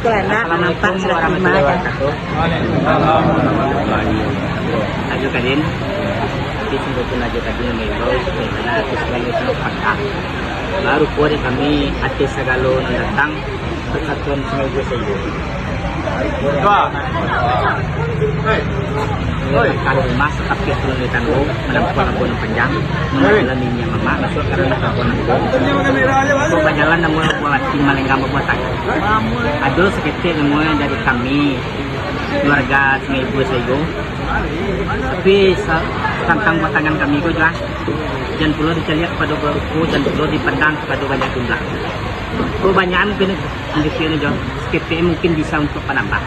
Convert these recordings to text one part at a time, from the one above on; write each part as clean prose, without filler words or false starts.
Assalamualaikum warahmatullahi wabarakatuh. Ayo kadin. Di sini pun aja kadin mengimbau karena sekali sudah pakar. Baru kori kami hati segalo datang persatuan Sungai Busayu. Kalau mas tapi turun di tanggung menempuh kebun panjang mengambil minyak mama masuk karena kebun itu berjalan namun buat Malenggam buat aduh sekitar semuanya dari kami keluarga Sungai Busayu tapi tentang pasangan kami itu juga dan perlu dicari kepada baruku dan perlu dipandang kepada banyak jumlah kebanyakan mungkin industri ini juga sekitar mungkin bisa untuk penambah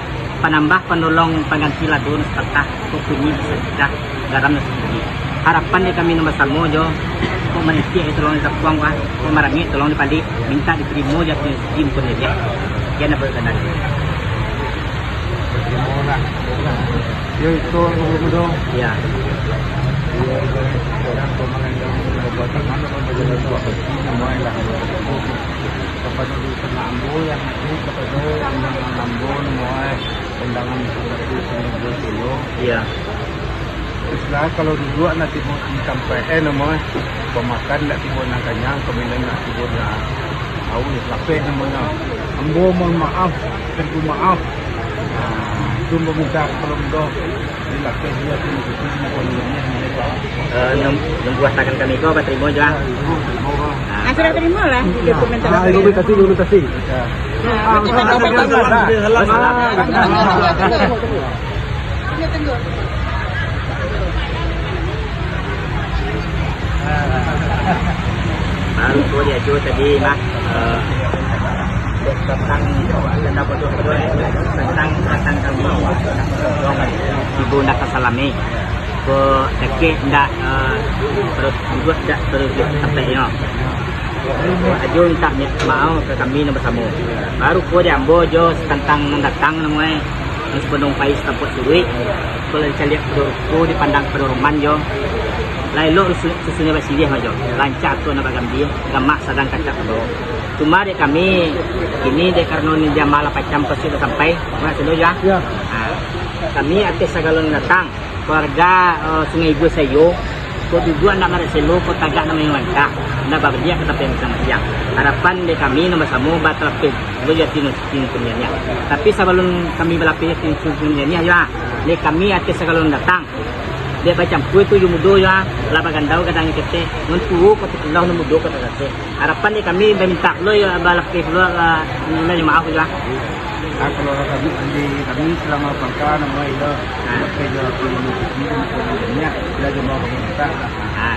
penolong pengganti ladun serta kopi bisa sudah garam dan sebagainya. Harapan di kami nomor sama jo, kok manusia itu tolong ditapuang kah, kok marami tolong dipandi, minta diterima jatuh tim pun dia, dia nak berkenan. Ya itu dong. Ya. Orang pemerintah buatan mana berjalan dua kaki semuanya lah. Kepada di Penambu yang ini kepada undangan Lambu semua undangan seperti Sungai Busayu. Iya. Istilah kalau duduk nanti mau disampaikan namanya pemakan nak tiba nak kenyang kemudian nak tiba nak tahu lapeh namanya. Ambo mohon maaf, terima maaf. Itu meminta kalau doh dilapeh dia tu itu semuanya Membuat tangan kami kau terima juga. Sudah terima lah dokumentasi. Dokumentasi. Baru tu dia juga tadi mah tentang tentang kami ibu nak salami ke dekat ndak terus buat ndak terus sampai yo ajo minta maaf ke kami nomor sama baru ko dia ambo jo tentang datang namanya sebelum pais tempat suwi kalau saya lihat ko dipandang pedoman jo lain lo susunya basilih aja lancar tu nak bagam dia gamak sadang kacak do cuma dek kami ini dek karena ni jam malam pacam pasti sampai mana selo ya kami atas segalon datang keluarga Sungai Busayu ko dua nak ada selo ko tagak nama yang langkah nak bagia kita pengen yang harapan dek kami nomor samu batal pin lo ya tin punyanya tapi sebelum kami berlapis tin punyanya ya dek kami atas segalon datang dia macam kue tu yang mudo ya, laba gandau kadang kita, nuntu ko tulang mudo ko tagase. Harapan ni kami minta lo ya balak ke lo nila yang maaf ya. Kalau kami selama pangka nama itu, kerja punya lagi mau minta.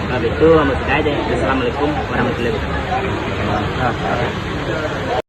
Kalau itu maksud saya deh. Assalamualaikum warahmatullahi wabarakatuh.